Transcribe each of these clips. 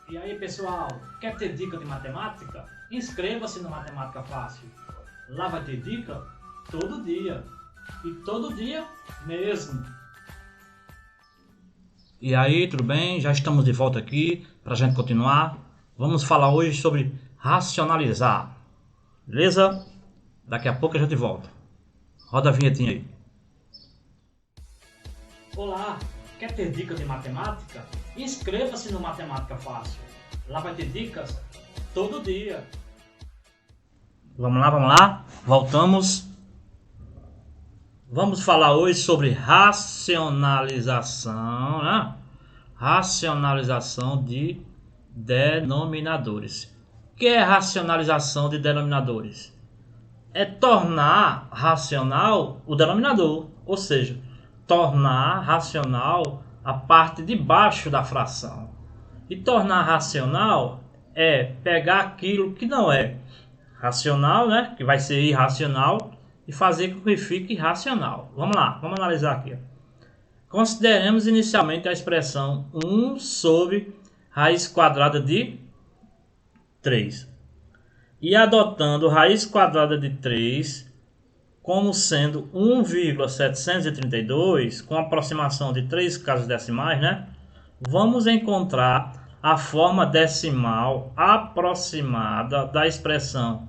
E aí, pessoal, quer ter dica de matemática? Inscreva-se no Matemática Fácil. Lá vai ter dica todo dia. E todo dia mesmo. E aí, tudo bem? Já estamos de volta aqui para a gente continuar. Vamos falar hoje sobre racionalizar. Beleza? Daqui a pouco a gente volta. Roda a vinhetinha aí. Olá, quer ter dicas de matemática? Inscreva-se no Matemática Fácil. Lá vai ter dicas todo dia. Vamos lá. Voltamos. Vamos falar hoje sobre racionalização, né? Racionalização de denominadores. O que é racionalização de denominadores? É tornar racional o denominador, ou seja, tornar racional a parte de baixo da fração. E tornar racional é pegar aquilo que não é racional, né, que vai ser irracional, e fazer com que fique racional. Vamos lá, vamos analisar aqui. Consideremos inicialmente a expressão 1 sobre raiz quadrada de 3. E adotando raiz quadrada de 3 como sendo 1,732, com aproximação de 3 casas decimais, né? Vamos encontrar a forma decimal aproximada da expressão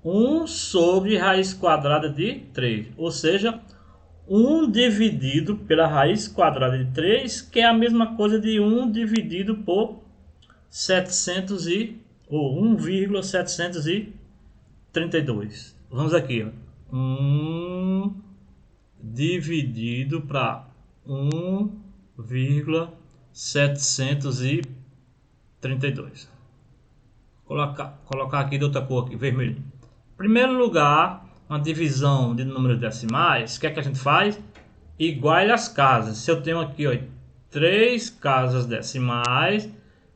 1 sobre raiz quadrada de 3, ou seja, 1 dividido pela raiz quadrada de 3, que é a mesma coisa de 1 dividido por 1,732. Vamos aqui, ó. 1 dividido para 1,732. Colocar aqui de outra cor, aqui, vermelho. Em primeiro lugar, uma divisão de números decimais, o que é que a gente faz? Iguale as casas. Se eu tenho aqui, ó, 3 casas decimais,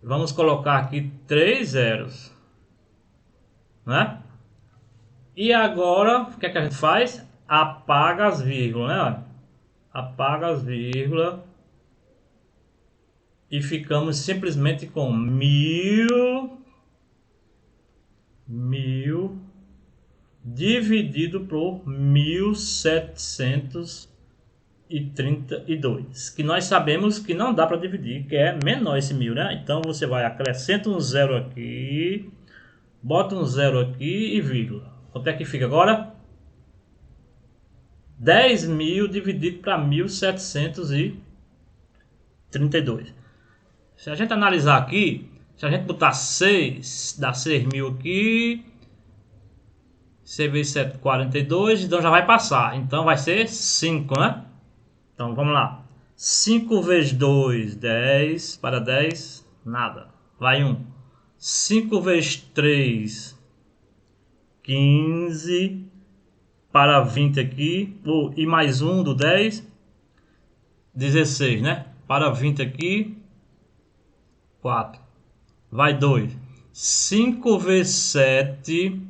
vamos colocar aqui 3 zeros, né? E agora, o que é que a gente faz? Apaga as vírgulas, né? Apaga as vírgulas e ficamos simplesmente com 1000 dividido por 1732, que nós sabemos que não dá para dividir, que é menor esse 1000, né? Então você vai acrescenta um zero aqui, bota um zero aqui e vírgula. Quanto é que fica agora? 10.000 dividido para 1732. Se a gente analisar aqui, se a gente botar 6, dá 6.000 aqui, 6 vezes 7, 42, então já vai passar. Então vai ser 5, né? Então vamos lá. 5 vezes 2, 10. Para 10, nada. Vai 1. 5 vezes 3, 15. Para 20 aqui. E mais 1 do 10, 16, né? Para 20 aqui, 4. Vai 2. 5 vezes 7,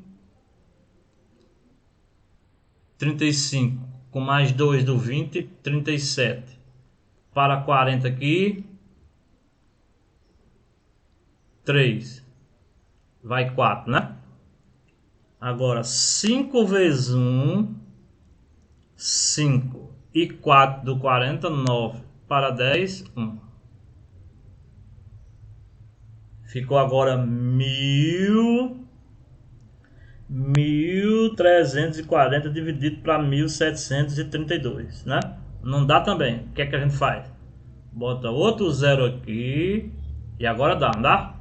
35. Com mais 2 do 20, 37. Para 40 aqui, 3. Vai 4, né? Agora 5 vezes 1, 5. E 4 do 40, 9. Para 10, 1. Ficou agora 1.340 dividido para 1732, né? Não dá também. O que é que a gente faz? Bota outro zero aqui. E agora dá, não dá?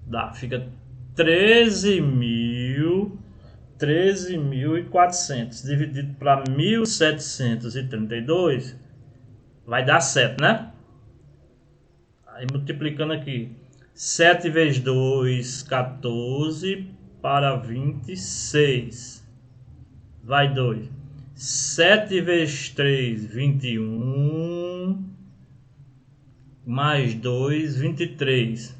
Dá. Fica 13.400 dividido para 1732. Vai dar 7, né? Aí multiplicando aqui. 7 vezes 2, 14. Para 26. Vai 2. 7 vezes 3, 21. Mais 2, 23.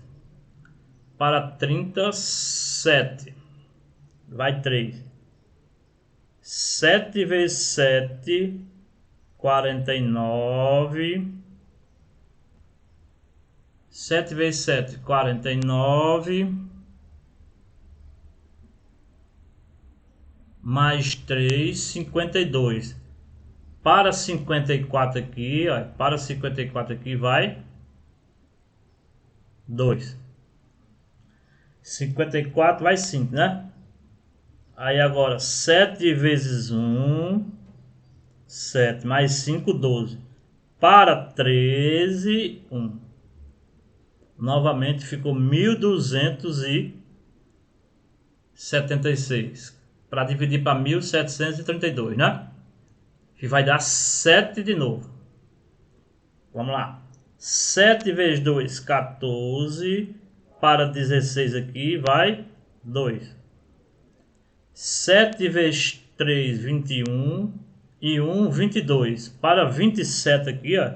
Para 37. Vai 3. 7 vezes 7, 49. 7 vezes 7, 49. Mais 3, 52. Para 54 aqui, ó, para 54 aqui vai 2. 54 vai 5, né? Aí agora 7 vezes 1, 7 mais 5, 12. Para 13, 1. Novamente ficou 1276. Para dividir para 1732, né? Que vai dar 7 de novo. Vamos lá. 7 vezes 2, 14. Para 16 aqui vai 2. 7 vezes 3, 21. E 1, 22. Para 27 aqui, ó.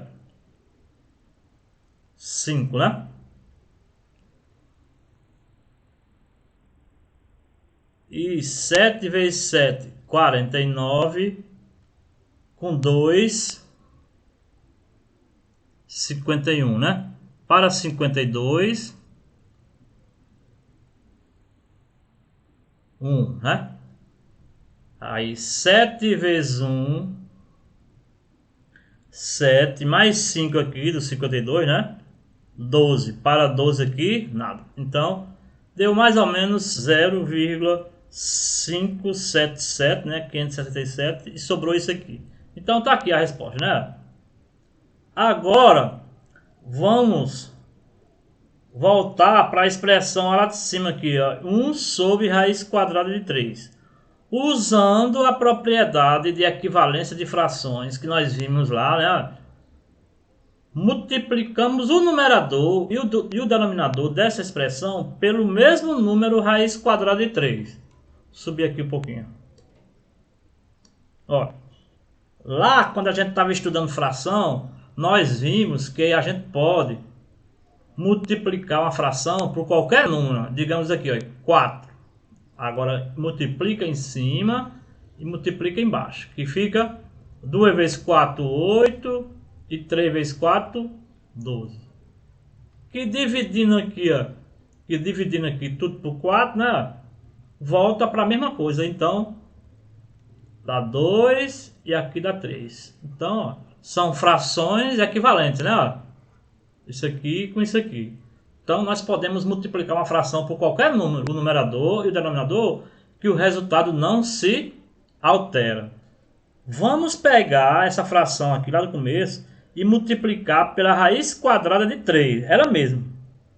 5, né? E 7 vezes 7, 49. Com 2, 51, né? Para 52, 1, né? Aí 7 vezes 1, 7, mais 5 aqui do 52, né? 12. Para 12 aqui, nada. Então, deu mais ou menos 0,577, né? 577, e sobrou isso aqui. Então tá aqui a resposta, né? Agora vamos voltar para a expressão lá de cima aqui, ó, 1 sobre raiz quadrada de 3. Usando a propriedade de equivalência de frações que nós vimos lá, né? Multiplicamos o numerador e o denominador dessa expressão pelo mesmo número raiz quadrada de 3. Vou subir aqui um pouquinho. Ó. Lá, quando a gente estava estudando fração, nós vimos que a gente pode multiplicar uma fração por qualquer número. Digamos aqui, ó, 4. Agora, multiplica em cima e multiplica embaixo. Que fica 2 vezes 4, 8. E 3 vezes 4, 12. Que dividindo aqui, ó, tudo por 4, né? Volta para a mesma coisa. Então, dá 2 e aqui dá 3. Então, ó, são frações equivalentes, né? Ó, isso aqui com isso aqui. Então, nós podemos multiplicar uma fração por qualquer número, o numerador e o denominador, que o resultado não se altera. Vamos pegar essa fração aqui lá do começo e multiplicar pela raiz quadrada de 3. Ela mesma.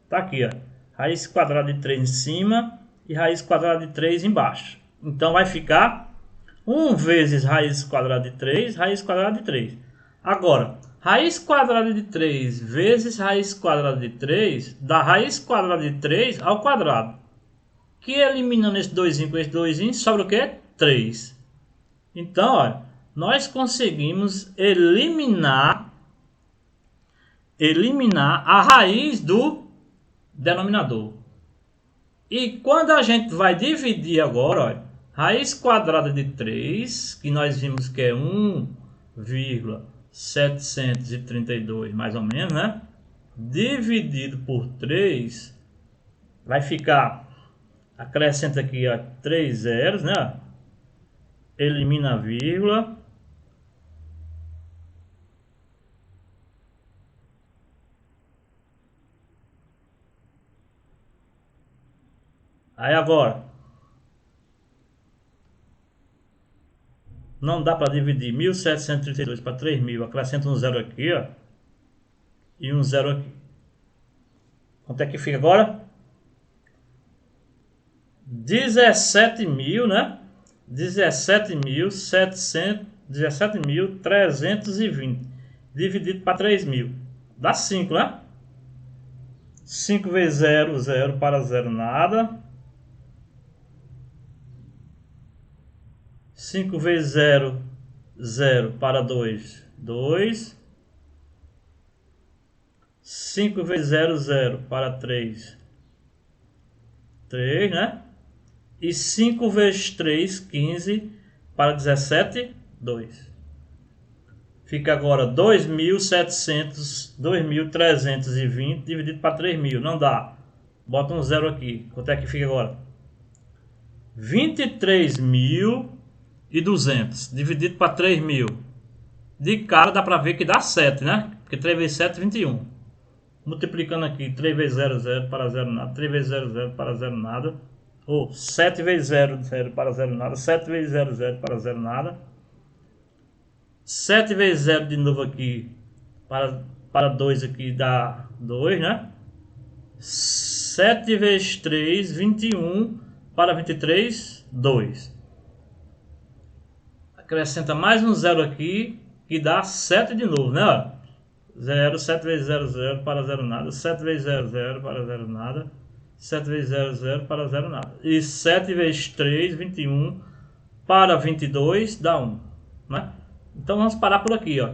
Tá aqui, ó. Raiz quadrada de 3 em cima e raiz quadrada de 3 embaixo. Então, vai ficar 1 vezes raiz quadrada de 3, raiz quadrada de 3. Agora, raiz quadrada de 3 vezes raiz quadrada de 3 dá raiz quadrada de 3 ao quadrado. Que eliminando esse 2 com esse 2, sobra o quê? 3. Então, olha, nós conseguimos eliminar a raiz do denominador. E quando a gente vai dividir agora, olha, raiz quadrada de 3, que nós vimos que é 1,732 mais ou menos, né? Dividido por 3, vai ficar, acrescenta aqui, ó, 3 zeros, né? Elimina a vírgula. Aí agora, não dá para dividir 1732 para 3000, acrescenta um zero aqui, ó, e um zero aqui. Quanto é que fica agora? 17.000, né? 17.320 dividido para 3.000 dá 5, né? 5 vezes 0, 0 para 0, nada. 5 vezes 0, 0 para 2, 2. 5 vezes 0, 0 para 3, 3, né? E 5 vezes 3, 15 para 17, 2. Fica agora 2.320 dividido para 3.000. Não dá. Bota um zero aqui. Quanto é que fica agora? 23.200 dividido para 3.000. De cara dá para ver que dá 7, né? Porque 3 vezes 7 é 21. Multiplicando aqui 3 vezes 0, 0 para 0 nada. 3 vezes 0, 0 para 0 nada. Ou 7 vezes 0, 0 para 0 nada. 7 vezes 0, 0 para 0 nada. 7 vezes 0 de novo aqui para 2 aqui dá 2, né? 7 vezes 3, 21 para 23, 2. Acrescenta mais um 0 aqui que dá 7 de novo, né? 0, 7 vezes 0, 0 para 0 nada. 7 vezes 0, 0 para 0 nada. 7 vezes 0, 0 para 0 nada. E 7 vezes 3, 21 para 22 dá 1, né? Então vamos parar por aqui, ó.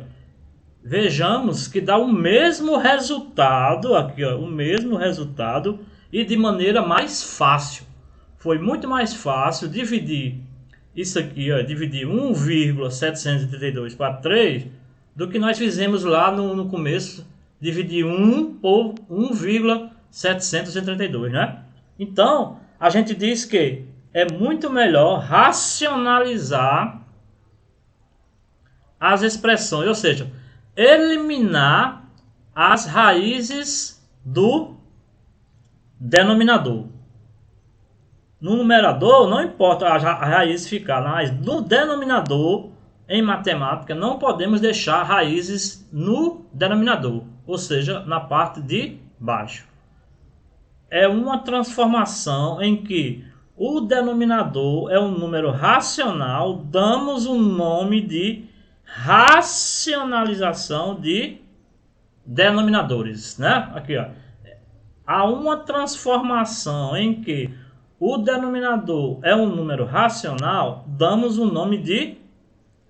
Vejamos que dá o mesmo resultado aqui, ó, o mesmo resultado e de maneira mais fácil. Foi muito mais fácil dividir isso aqui, ó, dividir 1,732 para 3 do que nós fizemos lá no começo, dividir 1 por 1,732, né? Então, a gente diz que é muito melhor racionalizar as expressões, ou seja, eliminar as raízes do denominador. No numerador não importa a raiz ficar, mas no denominador, em matemática, não podemos deixar raízes no denominador, ou seja, na parte de baixo. É uma transformação em que o denominador é um número racional, damos um nome de racionalização de denominadores, né? Aqui, ó. Há uma transformação em que o denominador é um número racional, damos o nome de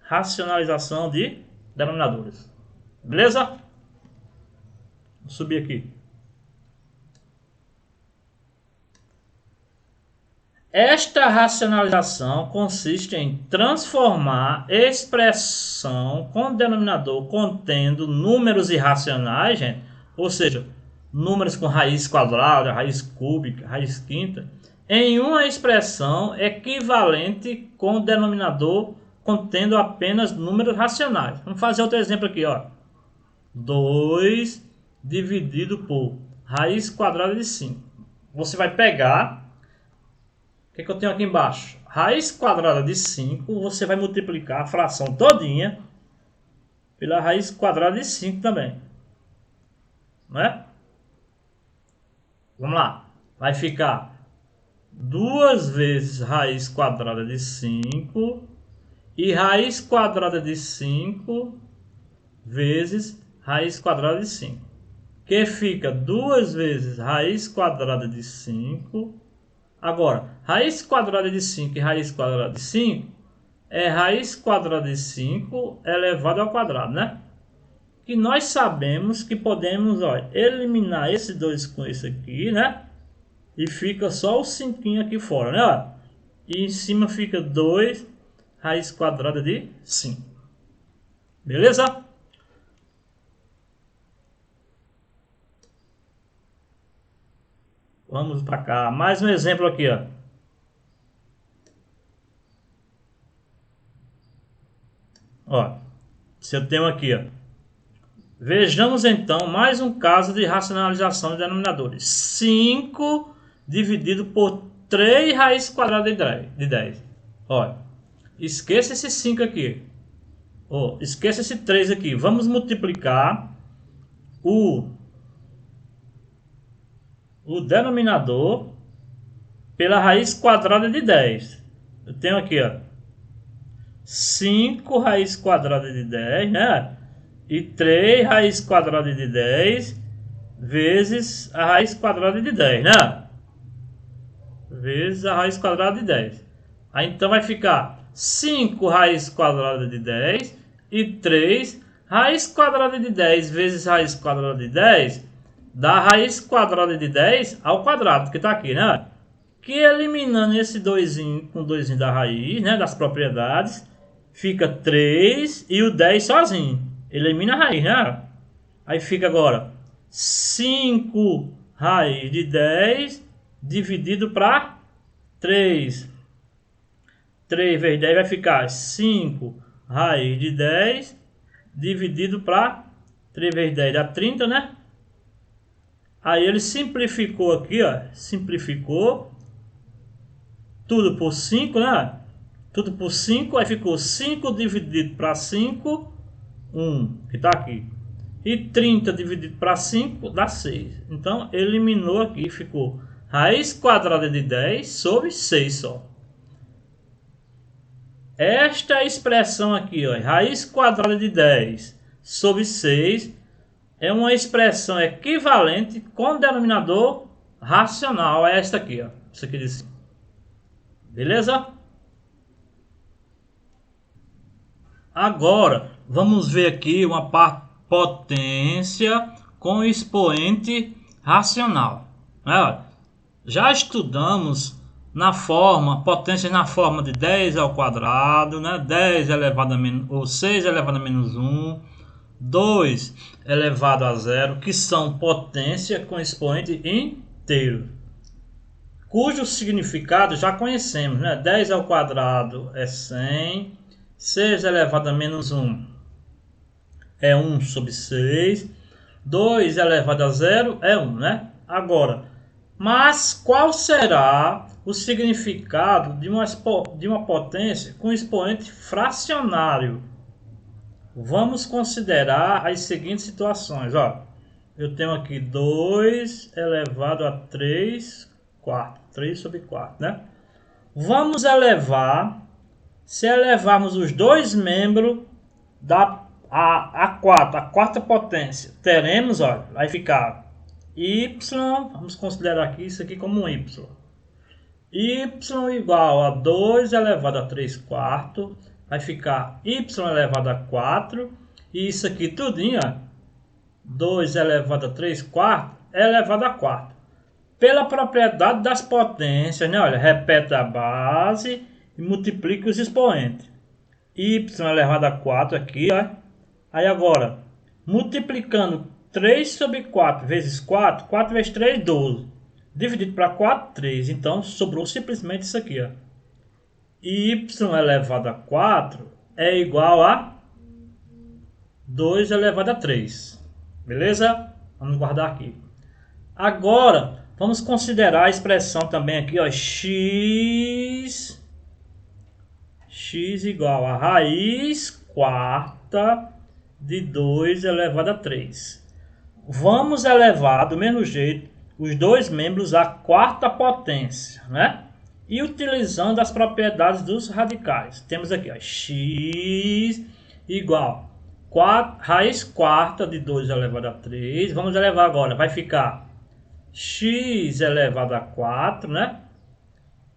racionalização de denominadores. Beleza? Vou subir aqui. Esta racionalização consiste em transformar expressão com denominador contendo números irracionais, gente, ou seja, números com raiz quadrada, raiz cúbica, raiz quinta, em uma expressão equivalente com denominador contendo apenas números racionais. Vamos fazer outro exemplo aqui, ó. 2 dividido por raiz quadrada de 5. Você vai pegar, o que eu tenho aqui embaixo? Raiz quadrada de 5, você vai multiplicar a fração todinha pela raiz quadrada de 5 também. Não é? Vamos lá. Vai ficar 2 vezes raiz quadrada de 5 e raiz quadrada de 5 vezes raiz quadrada de 5. Que fica 2 vezes raiz quadrada de 5. Agora, raiz quadrada de 5 e raiz quadrada de 5 é raiz quadrada de 5 elevado ao quadrado, né? Que nós sabemos que podemos, ó, eliminar esse 2 com esse aqui, né? E fica só o 5 aqui fora, né? E em cima fica 2 raiz quadrada de 5. Beleza? Vamos para cá. Mais um exemplo aqui, ó. Ó, se eu tenho aqui, ó. Vejamos então mais um caso de racionalização de denominadores. 5 dividido por 3 raiz quadrada de 10. Ó, esqueça esse 5 aqui. Ó, esqueça esse 3 aqui. Vamos multiplicar o denominador pela raiz quadrada de 10. Eu tenho aqui, ó, 5 raiz quadrada de 10, né? E 3 raiz quadrada de 10 vezes a raiz quadrada de 10, né? Vezes a raiz quadrada de 10. Aí então vai ficar 5 raiz quadrada de 10 e 3 raiz quadrada de 10 vezes raiz quadrada de 10 dá raiz quadrada de 10 ao quadrado, que está aqui, né? Que eliminando esse 2 com 2 da raiz, né, das propriedades, fica 3 e o 10 sozinho. elimina a raiz, né? Aí fica agora 5 raiz de 10 dividido para 3. 3 vezes 10 vai ficar 5 raiz de 10 dividido para 3 vezes 10 dá 30, né? Aí ele simplificou aqui, ó. Simplificou tudo por 5, né? Tudo por 5, aí ficou 5 dividido para 5, 1, que está aqui. E 30 dividido para 5 dá 6. Então eliminou aqui, ficou raiz quadrada de 10 sobre 6 só. Esta expressão aqui, ó, raiz quadrada de 10 sobre 6, é uma expressão equivalente com denominador racional a esta aqui, ó. Isso aqui de cima. Beleza? Agora, vamos ver aqui uma potência com expoente racional. Já estudamos na forma, potências na forma de 10 ao quadrado, né? 10 elevado a menos, ou 6 elevado a menos 1, 2 elevado a 0, que são potência com expoente inteiro, cujo significado já conhecemos, né? 10 ao quadrado é 100, 6 elevado a menos 1 é 1 sobre 6, 2 elevado a 0 é 1, né? Agora, mas qual será o significado de uma potência com expoente fracionário? Vamos considerar as seguintes situações. Ó, eu tenho aqui 2 elevado a 3 quartos, 3 sobre 4, né? Vamos elevar, se elevarmos os dois membros a 4, a quarta potência, teremos, ó, vai ficar y, vamos considerar aqui isso aqui como um y. Y igual a 2 elevado a 3 quartos, vai ficar y elevado a 4, e isso aqui tudinho, ó, 2 elevado a 3 quartos elevado a 4. Pela propriedade das potências, né? Olha, repete a base e multiplica os expoentes. Y elevado a 4 aqui, ó. Aí agora, multiplicando 3 sobre 4 vezes 4, 4 vezes 3, 12. Dividido para 4, 3. Então, sobrou simplesmente isso aqui, ó. Y elevado a 4 é igual a 2 elevado a 3. Beleza? Vamos guardar aqui. Agora, vamos considerar a expressão também aqui, ó. X igual a raiz quarta de 2 elevado a 3. Vamos elevar do mesmo jeito os dois membros à quarta potência, né? E utilizando as propriedades dos radicais. Temos aqui, ó, x igual a raiz quarta de 2 elevado a 3. Vamos elevar agora, vai ficar x elevado a 4, né?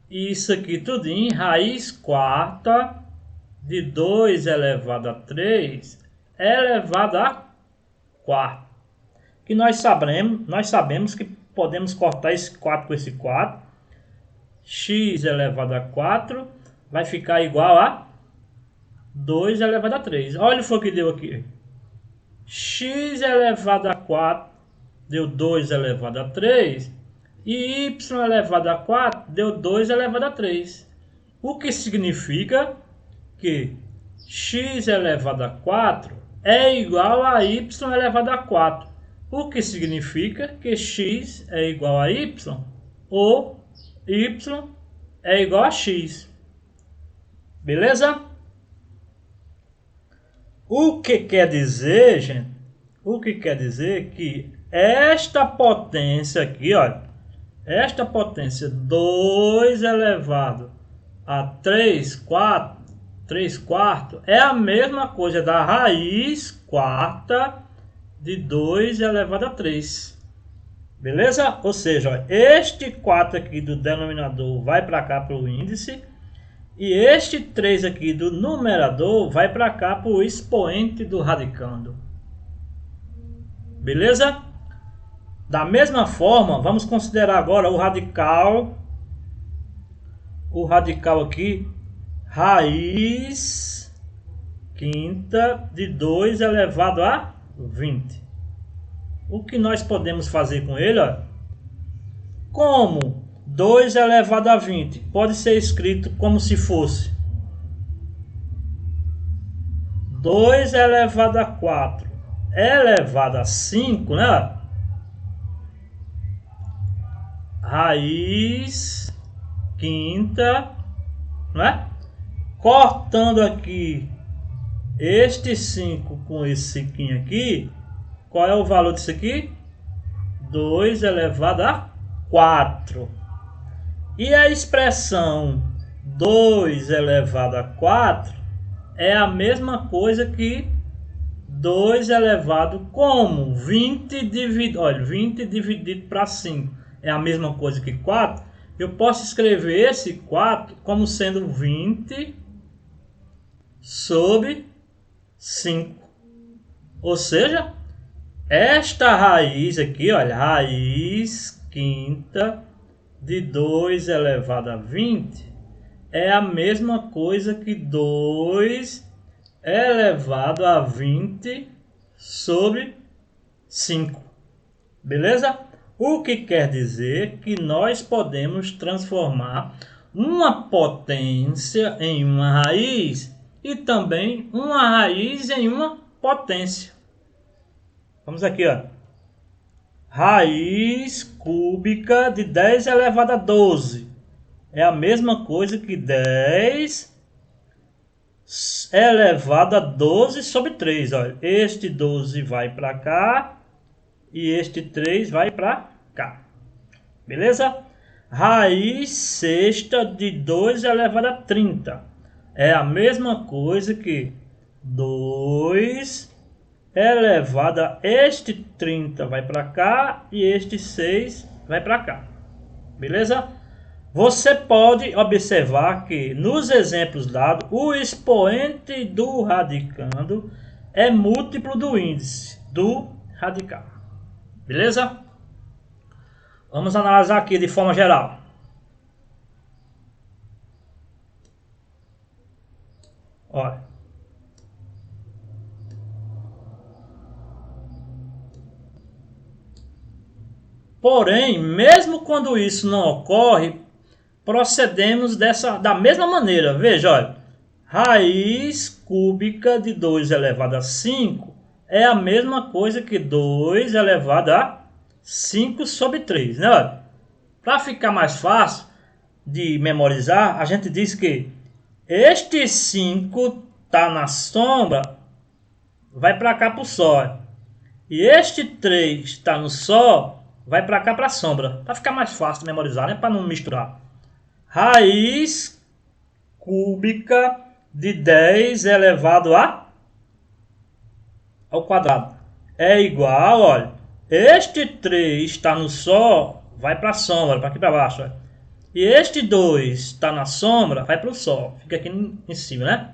Isso aqui tudo em raiz quarta de 2 elevado a 3 elevado a 4. Que nós sabemos que podemos cortar esse 4 com esse 4. X elevado a 4 vai ficar igual a 2 elevado a 3. Olha o que deu aqui. X elevado a 4 deu 2 elevado a 3. E y elevado a 4 deu 2 elevado a 3. O que significa que x elevado a 4 é igual a y elevado a 4. O que significa que x é igual a y ou y é igual a x. Beleza? O que quer dizer, gente? O que quer dizer que esta potência aqui, olha, esta potência 2 elevado a 3 quartos é a mesma coisa da raiz quarta de 2 elevado a 3. Beleza? Ou seja, ó, este 4 aqui do denominador vai para cá para o índice. E este 3 aqui do numerador vai para cá para o expoente do radicando. Beleza? Da mesma forma, vamos considerar agora o radical. O radical aqui, raiz, quinta de 2 elevado a 20. O que nós podemos fazer com ele? Ó? Como 2 elevado a 20 pode ser escrito como se fosse 2 elevado a 4 elevado a 5, né? Raiz quinta, né? Cortando aqui este 5 com esse 5 aqui, qual é o valor disso aqui? 2 elevado a 4. E a expressão 2 elevado a 4 é a mesma coisa que 2 elevado como 20 dividido, olha, 20 dividido para 5 é a mesma coisa que 4. Eu posso escrever esse 4 como sendo 20 sobre 5. Ou seja, esta raiz aqui, olha, raiz quinta de 2 elevado a 20 é a mesma coisa que 2 elevado a 20 sobre 5. Beleza? O que quer dizer que nós podemos transformar uma potência em uma raiz e também uma raiz em uma potência. Vamos aqui, ó. Raiz cúbica de 10 elevado a 12 é a mesma coisa que 10 elevado a 12 sobre 3. Olha, este 12 vai para cá e este 3 vai para cá. Beleza? Raiz sexta de 2 elevado a 30 é a mesma coisa que 2 elevado a este 30 vai para cá e este 6 vai para cá. Beleza? Você pode observar que nos exemplos dados, o expoente do radicando é múltiplo do índice do radical. Beleza? Vamos analisar aqui de forma geral. Olha. Porém, mesmo quando isso não ocorre, procedemos da mesma maneira. Veja, olha, raiz cúbica de 2 elevado a 5 é a mesma coisa que 2 elevado a 5 sobre 3. Né? Para ficar mais fácil de memorizar, a gente diz que este 5 está na sombra, vai para cá para o Sol. E este 3 está no Sol, vai para cá para a sombra. Para ficar mais fácil de memorizar, né? Para não misturar. Raiz cúbica de 10 elevado ao quadrado é igual, olha, este 3 está no Sol, vai para a sombra, para aqui para baixo. Olha. E este 2 está na sombra, vai para o Sol. Fica aqui em cima, né?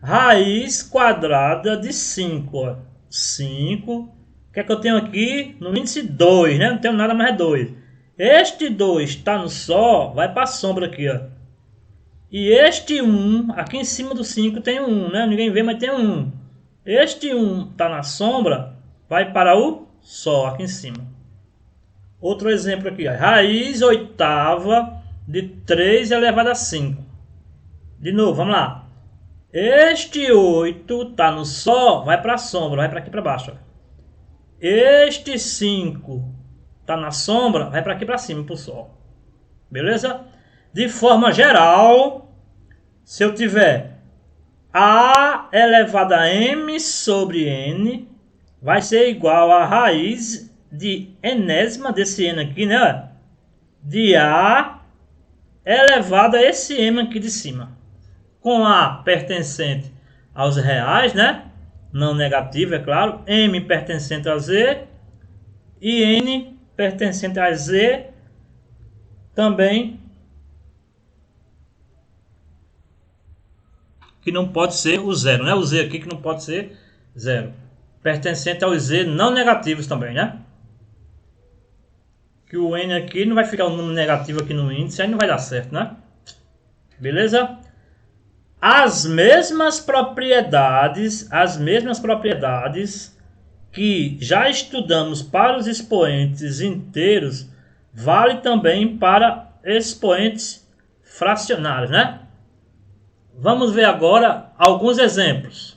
Raiz quadrada de 5. Olha. 5. O que é que eu tenho aqui? No índice 2, né? Não tenho nada mais, é 2. Este 2 está no Sol, vai para a sombra aqui, ó. E este 1, aqui em cima do 5 tem um 1, né? Ninguém vê, mas tem um 1. Este 1 está na sombra, vai para o Sol, aqui em cima. Outro exemplo aqui, ó. Raiz oitava de 3 elevado a 5. De novo, vamos lá. Este 8 está no Sol, vai para a sombra, vai para aqui para baixo, ó. Este 5 está na sombra, vai para aqui para cima, para o Sol. Beleza? De forma geral, se eu tiver A elevado a M sobre N, vai ser igual a raiz de enésima desse N aqui, né? De A elevado a esse M aqui de cima. Com A pertencente aos reais, né? Não negativo, é claro. M pertencente a Z. E N pertencente a Z também, que não pode ser o zero, né? O Z aqui que não pode ser zero. Pertencente aos Z não negativos também, né? Que o N aqui não vai ficar um número negativo aqui no índice, aí não vai dar certo, né? Beleza? as mesmas propriedades que já estudamos para os expoentes inteiros, vale também para expoentes fracionários, né? Vamos ver agora alguns exemplos.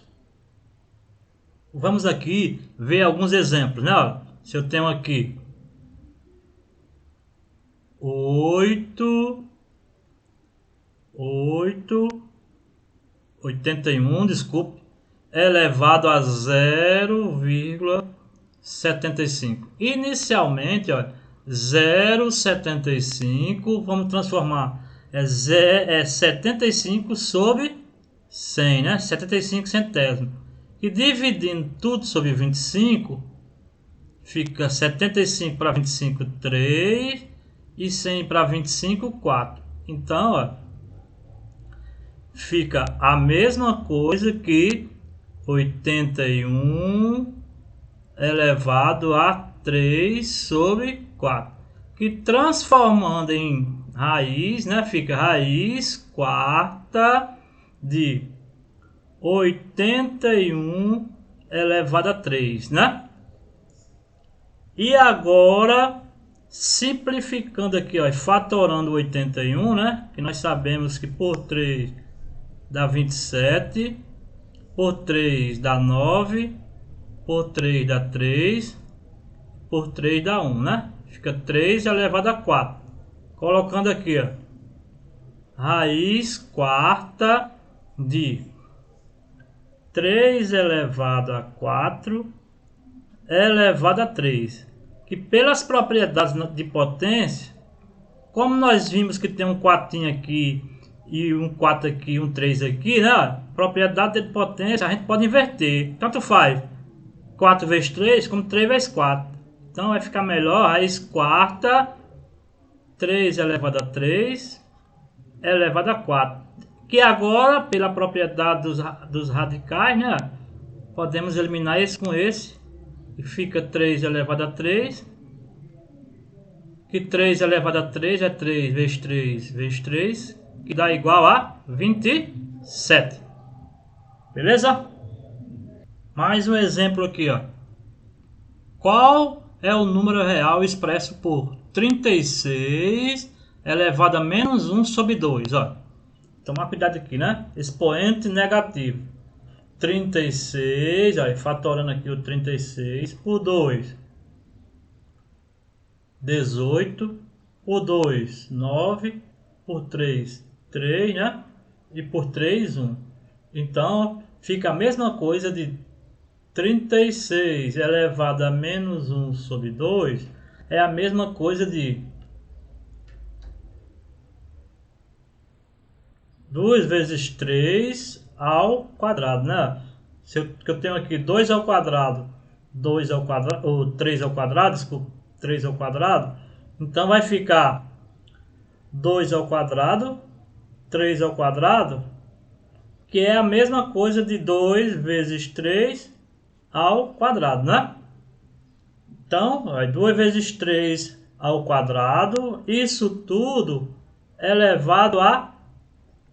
Vamos aqui ver alguns exemplos, né? Se eu tenho aqui 81, desculpe, elevado a 0,75. Inicialmente, ó, 0,75, vamos transformar, é 75 sobre 100, né? 75 centésimos. E dividindo tudo sobre 25, fica 75 para 25, 3, e 100 para 25, 4. Então, ó, fica a mesma coisa que 81 elevado a 3 sobre 4. Que transformando em raiz, né, fica raiz quarta de 81 elevado a 3, né? E agora, simplificando aqui, ó, fatorando 81, né? Que nós sabemos que por 3 dá 27, por 3 dá 9, por 3 dá 3, por 3 dá 1, né? Fica 3 elevado a 4. Colocando aqui, ó, raiz quarta de 3 elevado a 4 elevado a 3. Que pelas propriedades de potência, como nós vimos que tem um 4 aqui e um 4 aqui, um 3 aqui, né? Propriedade de potência a gente pode inverter. Tanto faz 4 vezes 3 como 3 vezes 4. Então vai ficar melhor raiz quarta 3 elevado a 3 elevado a 4. Que agora, pela propriedade dos radicais, né? Podemos eliminar esse com esse. E fica 3 elevado a 3. Que 3 elevado a 3 é 3 vezes 3 vezes 3. Que dá igual a 27. Beleza? Mais um exemplo aqui, ó. Qual é o número real expresso por 36 elevado a menos 1 sobre 2? Ó. Tomar cuidado aqui, né? Expoente negativo. 36, ó, fatorando aqui o 36 por 2. 18 por 2, 9 por 3, 3, né? E por 3, 1. Então, fica a mesma coisa de 36 elevado a menos 1 sobre 2. É a mesma coisa de 2 vezes 3 ao quadrado, né? Se eu tenho aqui 2 ao quadrado, 2 ao quadrado, ou 3 ao quadrado, desculpa, 3 ao quadrado, então vai ficar 2 ao quadrado, 3 ao quadrado, que é a mesma coisa de 2 vezes 3 ao quadrado, né? Então, 2 vezes 3 ao quadrado, isso tudo elevado a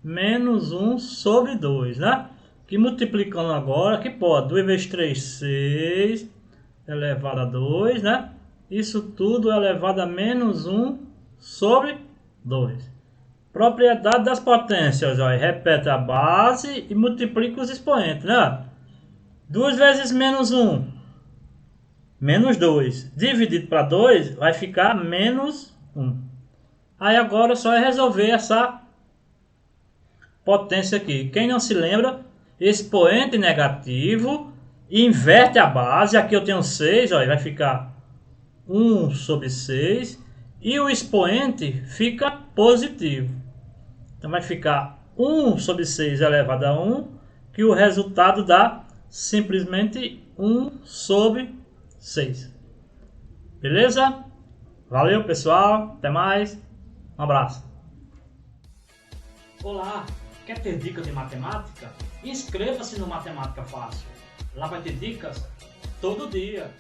menos 1 sobre 2, né? Que multiplicando agora, que pode, 2 vezes 3, 6, elevado a 2, né? Isso tudo elevado a menos 1 sobre 2. Propriedade das potências, ó, repete a base e multiplica os expoentes, né? 2 vezes menos 1, menos 2. Dividido para 2, vai ficar menos 1. Aí agora só é resolver essa potência aqui. Quem não se lembra, expoente negativo, inverte a base. Aqui eu tenho 6, ó, vai ficar 1 sobre 6. E o expoente fica positivo. Então vai ficar 1 sobre 6 elevado a 1, que o resultado dá simplesmente 1 sobre 6. Beleza? Valeu, pessoal. Até mais. Um abraço. Olá. Quer ter dicas de matemática? Inscreva-se no Matemática Fácil. Lá vai ter dicas todo dia.